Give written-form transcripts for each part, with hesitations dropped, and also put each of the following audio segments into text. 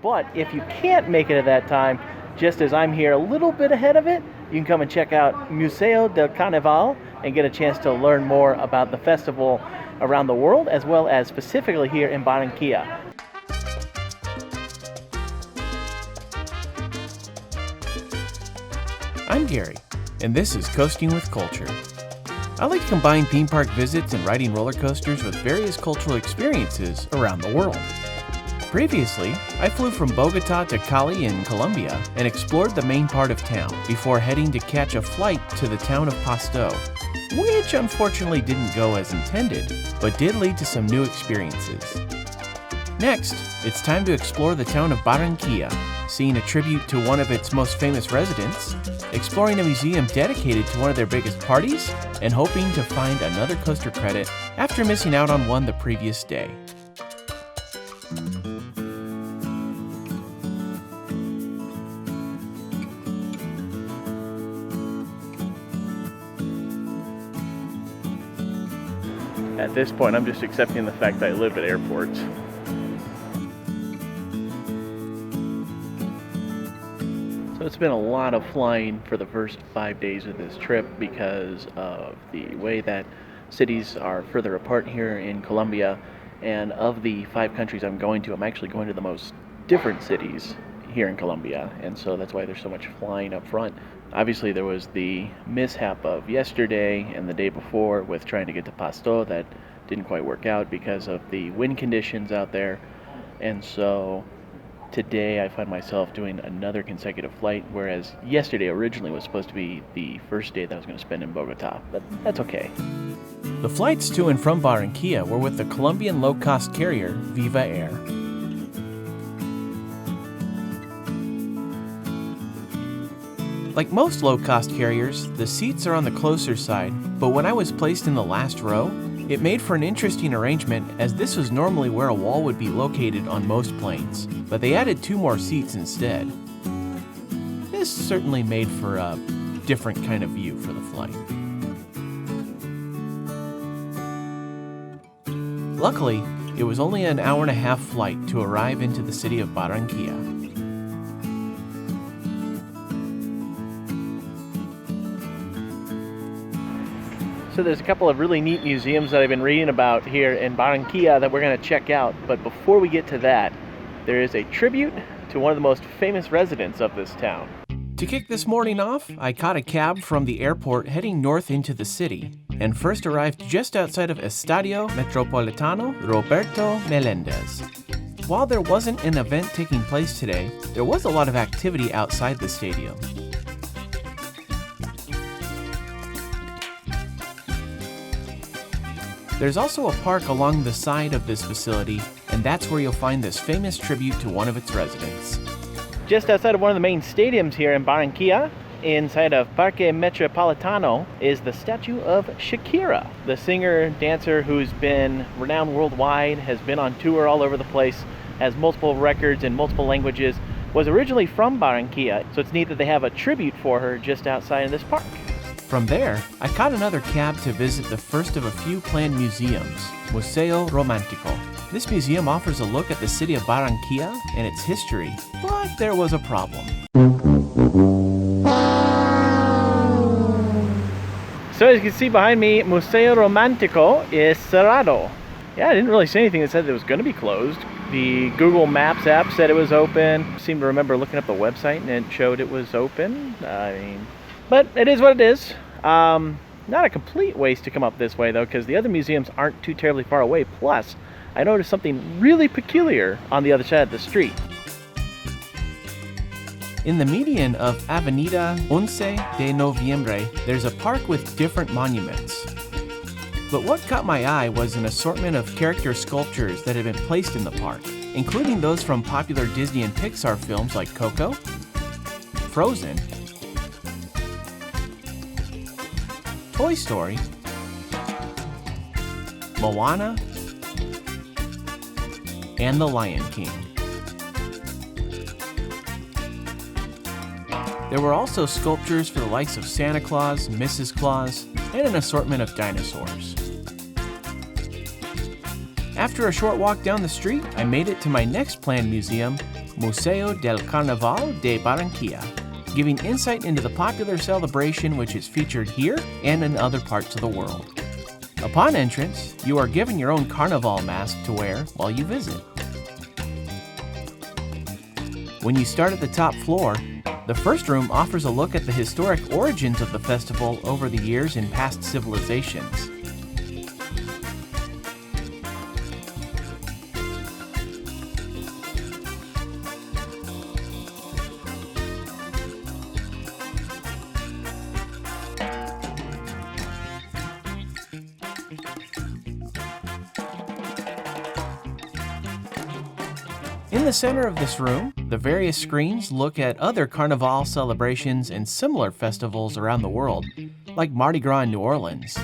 But if you can't make it at that time, just as I'm here a little bit ahead of it, you can come and check out Museo del Carnaval and get a chance to learn more about the festival around the world, as well as specifically here in Barranquilla. I'm Gary, and this is Coasting with Culture. I like to combine theme park visits and riding roller coasters with various cultural experiences around the world. Previously, I flew from Bogota to Cali in Colombia and explored the main part of town before heading to catch a flight to the town of Pasto, which unfortunately didn't go as intended, but did lead to some new experiences. Next, it's time to explore the town of Barranquilla, seeing a tribute to one of its most famous residents, exploring a museum dedicated to one of their biggest parties, and hoping to find another coaster credit after missing out on one the previous day. At this point, I'm just accepting the fact that I live at airports. So it's been a lot of flying for the first 5 days of this trip because of the way that cities are further apart here in Colombia. And of the 5 countries I'm going to, I'm actually going to the most different cities here in Colombia. And so that's why there's so much flying up front. Obviously, there was the mishap of yesterday and the day before with trying to get to Pasto that didn't quite work out because of the wind conditions out there. And so today I find myself doing another consecutive flight, whereas yesterday originally was supposed to be the first day that I was going to spend in Bogota, but that's okay. The flights to and from Barranquilla were with the Colombian low-cost carrier Viva Air. Like most low-cost carriers, the seats are on the closer side, but when I was placed in the last row, it made for an interesting arrangement as this was normally where a wall would be located on most planes, but they added 2 more seats instead. This certainly made for a different kind of view for the flight. Luckily, it was only an hour-and-a-half flight to arrive into the city of Barranquilla. So there's a couple of really neat museums that I've been reading about here in Barranquilla that we're going to check out. But before we get to that, there is a tribute to one of the most famous residents of this town. To kick this morning off, I caught a cab from the airport heading north into the city, and first arrived just outside of Estadio Metropolitano Roberto Melendez. While there wasn't an event taking place today, there was a lot of activity outside the stadium. There's also a park along the side of this facility, and that's where you'll find this famous tribute to one of its residents. Just outside of one of the main stadiums here in Barranquilla, inside of Parque Metropolitano, is the Statue of Shakira. The singer-dancer who's been renowned worldwide, has been on tour all over the place, has multiple records in multiple languages, was originally from Barranquilla, so it's neat that they have a tribute for her just outside of this park. From there, I caught another cab to visit the first of a few planned museums, Museo Romantico. This museum offers a look at the city of Barranquilla and its history, but there was a problem. So as you can see behind me, Museo Romantico is cerrado. Yeah, I didn't really see anything that said it was going to be closed. The Google Maps app said it was open. I seem to remember looking up the website and it showed it was open. But it is what it is. Not a complete waste to come up this way though, because the other museums aren't too terribly far away. Plus, I noticed something really peculiar on the other side of the street. In the median of Avenida 11 de Noviembre, there's a park with different monuments. But what caught my eye was an assortment of character sculptures that had been placed in the park, including those from popular Disney and Pixar films like Coco, Frozen, Toy Story, Moana, and The Lion King. There were also sculptures for the likes of Santa Claus, Mrs. Claus, and an assortment of dinosaurs. After a short walk down the street, I made it to my next planned museum, Museo del Carnaval de Barranquilla, giving insight into the popular celebration which is featured here and in other parts of the world. Upon entrance, you are given your own Carnaval mask to wear while you visit. When you start at the top floor, the first room offers a look at the historic origins of the festival over the years in past civilizations. In the center of this room, the various screens look at other Carnival celebrations and similar festivals around the world, like Mardi Gras in New Orleans.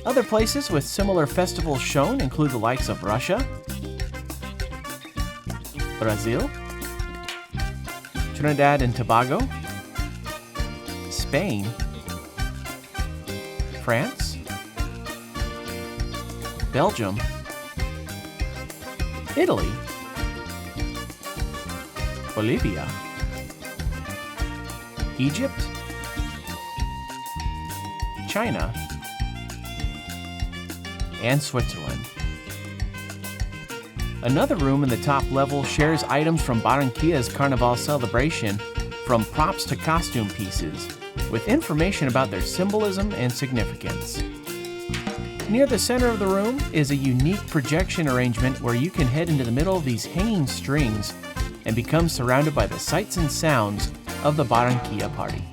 Other places with similar festivals shown include the likes of Russia, Brazil, Trinidad and Tobago, Spain, France, Belgium, Italy, Bolivia, Egypt, China, and Switzerland. Another room in the top level shares items from Barranquilla's Carnaval celebration, from props to costume pieces, with information about their symbolism and significance. Near the center of the room is a unique projection arrangement where you can head into the middle of these hanging strings and become surrounded by the sights and sounds of the Barranquilla party.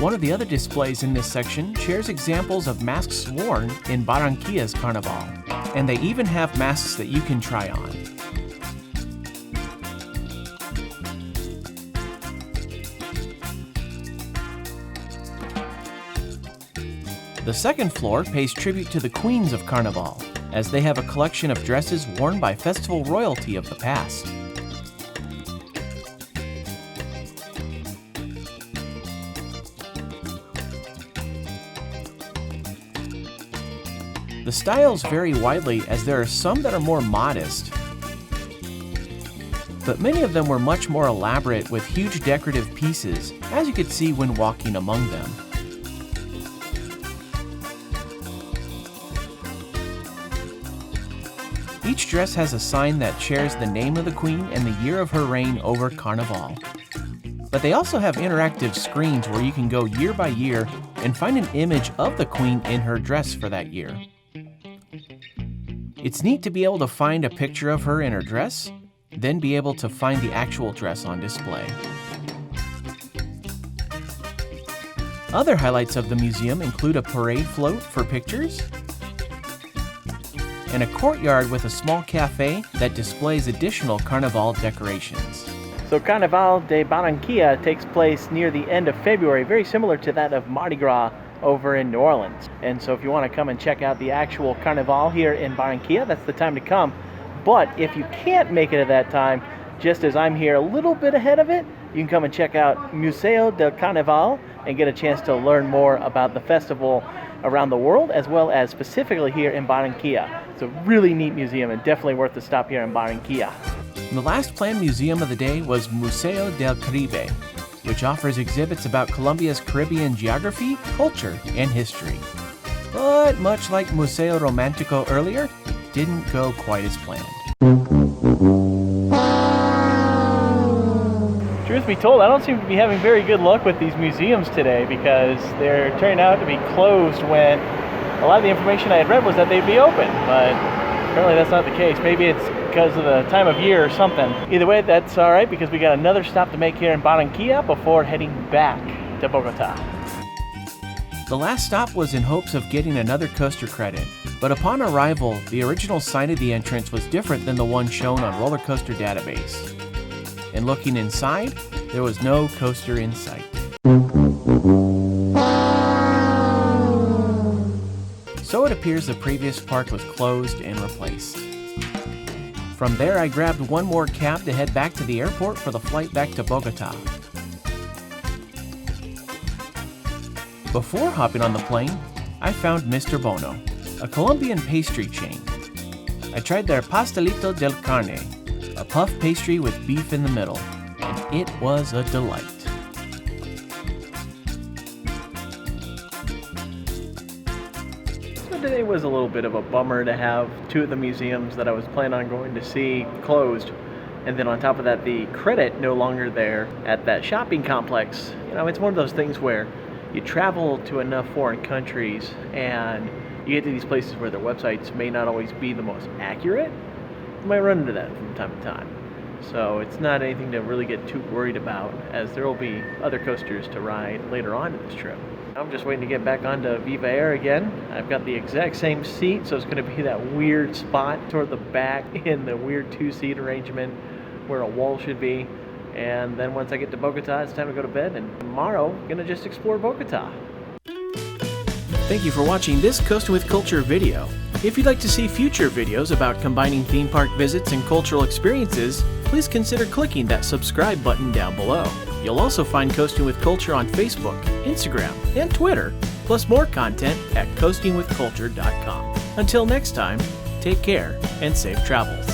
One of the other displays in this section shares examples of masks worn in Barranquilla's Carnaval, and they even have masks that you can try on. The second floor pays tribute to the queens of Carnaval, as they have a collection of dresses worn by festival royalty of the past. The styles vary widely, as there are some that are more modest, but many of them were much more elaborate with huge decorative pieces, as you could see when walking among them. Each dress has a sign that shares the name of the queen and the year of her reign over Carnaval. But they also have interactive screens where you can go year by year and find an image of the queen in her dress for that year. It's neat to be able to find a picture of her in her dress, then be able to find the actual dress on display. Other highlights of the museum include a parade float for pictures, and a courtyard with a small cafe that displays additional Carnaval decorations. So Carnaval de Barranquilla takes place near the end of February, very similar to that of Mardi Gras over in New Orleans. And so if you want to come and check out the actual Carnaval here in Barranquilla, that's the time to come. But if you can't make it at that time, just as I'm here a little bit ahead of it, you can come and check out Museo del Carnaval and get a chance to learn more about the festival around the world, as well as specifically here in Barranquilla. It's a really neat museum and definitely worth the stop here in Barranquilla. And the last planned museum of the day was Museo Del Caribe, which offers exhibits about Colombia's Caribbean geography, culture, and history. But much like Museo Romantico earlier, it didn't go quite as planned. Truth be told, I don't seem to be having very good luck with these museums today, because they're turning out to be closed when a lot of the information I had read was that they'd be open, but apparently that's not the case. Maybe it's because of the time of year or something. Either way, that's all right, because we got another stop to make here in Barranquilla before heading back to Bogota. The last stop was in hopes of getting another coaster credit, but upon arrival, the original sign of the entrance was different than the one shown on Roller Coaster Database. And looking inside, there was no coaster in sight. it appears the previous park was closed and replaced. From there, I grabbed one more cab to head back to the airport for the flight back to Bogota. Before hopping on the plane, I found Mr. Bono, a Colombian pastry chain. I tried their pastelito del carne, a puff pastry with beef in the middle, and it was a delight. So today was a little bit of a bummer to have two of the museums that I was planning on going to see closed, and then on top of that, the credit no longer there at that shopping complex. You know, it's one of those things where you travel to enough foreign countries and you get to these places where their websites may not always be the most accurate. You might run into that from time to time. So it's not anything to really get too worried about, as there will be other coasters to ride later on in this trip. I'm just waiting to get back onto Viva Air again. I've got the exact same seat, so it's going to be that weird spot toward the back in the weird two-seat arrangement where a wall should be. And then once I get to Bogota, it's time to go to bed, and tomorrow I'm gonna just explore Bogota. Thank you for watching this Coasting with Culture video. If you'd like to see future videos about combining theme park visits and cultural experiences, please consider clicking that subscribe button down below. You'll also find Coasting with Culture on Facebook, Instagram, and Twitter, plus more content at coastingwithculture.com. Until next time, take care and safe travels.